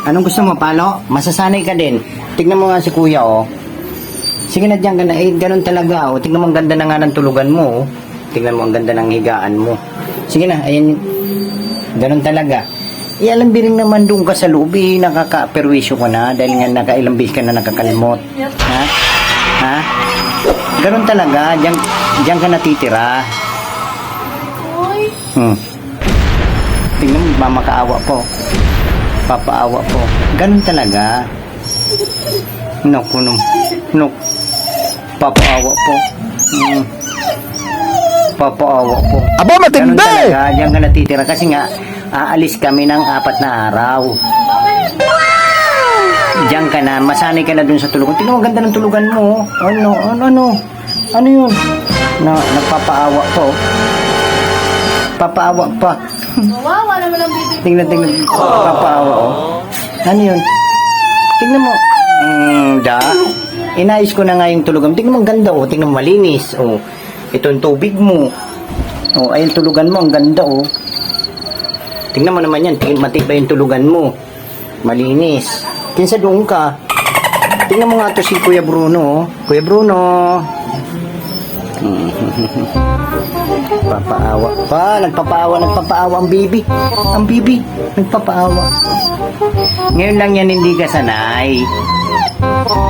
Anong gusto mo, palo? Masasanay ka din. Tignan mo nga si kuya, oh. Sige na, dyan ka na. Eh, ganun talaga, oh. Tignan mo, ang ganda na nga ng tulugan mo, oh. Tignan mo, ang ganda ng higaan mo. Sige na, ayan. Ganun talaga. Ialambing naman doon ka sa loob, eh. Nakaka-perwisyo ka na dahil nga nakailang bis ka na nakakalimot. Ha? Ha? Ganun talaga. Diyan ka natitira. Tingnan mo, mamakaawa po. Papaawa po. Ganun talaga. Nok. Papaawa po. Papaawa po. Aba, matindi! Ganun talaga. Diyan ka natitira kasi nga, aalis kami ng 4 na araw. Diyan ka na, masanay ka na dun sa tulugan. Tingnan mo, ang ganda ng tulugan mo. Ano yun? Nagpapaawa po. Papaawa pa. Wawa naman ang bibig. Tingnan. Papaawa, oh. Ano yun? Tingnan mo. Inayos ko na nga yung tulugan. Tingnan mo, ang ganda, oh. Tingnan mo, malinis, oh. Ito yung tubig mo. Oh, ayun, tulugan mo, ang ganda, oh. Tingnan mo naman yan. Matibay yung tulugan mo. Malinis. Kinsa doon ka. Tingnan mo nga ito si Kuya Bruno, oh. Kuya Bruno. Papaawa pa. Nagpapaawa ang bibi. Ang bibi. Nagpapaawa. Ngayon lang yan hindi ka sanay.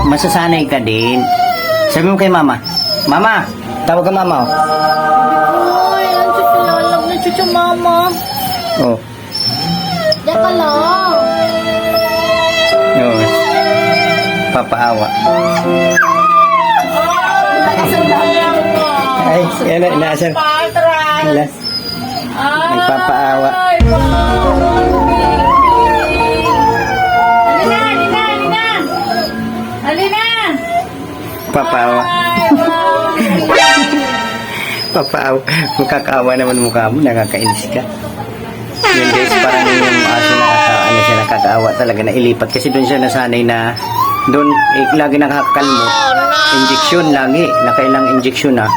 Masasanay ka din. Sabi mo kay mama. Mama! Tawag ka mama, oh. Ay, ang chuchulalab na chuchu mama. Oh. Deka lang. Oh. Papaawa. Ay, yan na, inaasar. Wala. Nagpapaawa. Alina! Papaawa. Papaawa. Magkakaawa naman mukha mo, nakakainis ka. Yun guys, parang yung aso nakakaawa talaga na ilipat. Kasi doon siya nasanay na doon, lagi nakakalmo. Injection lagi, nakailang injection na.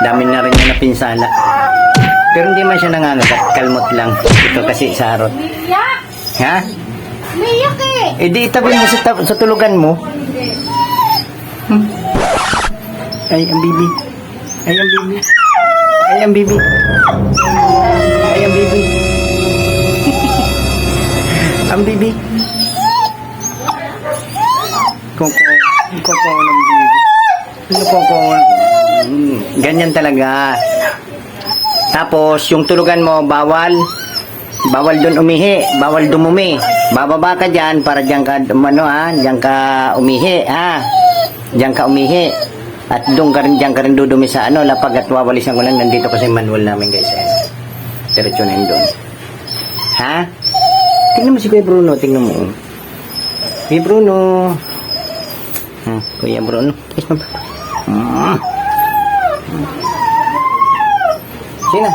Dami na rin yung napinsala. Pero hindi man siya nangangagat, kalmot lang. Ito kasi sarot. Miyak! Ha? Miyak eh! Di itabi mo sa tulugan mo. Ay, ang bibi. Ay, ang bibi. Ay, ang bibi. Ay, ang bibi. Ang bibi. Koko ng bibi. Koko. Ganyan talaga. Tapos, yung tulugan mo, bawal doon umihi, bawal dumumi. Bababa ka dyan para dyan ka, dyan ka umihi, ha? Dyan ka umihi. At dyan ka rin dudumi sa lapag at wawalisan ko lang. Nandito kasi manual namin, guys. Diretso na yun doon. Ha? Tingnan mo si Kuya Bruno, tingnan mo. Kuya Bruno. Kuya Bruno. Sina?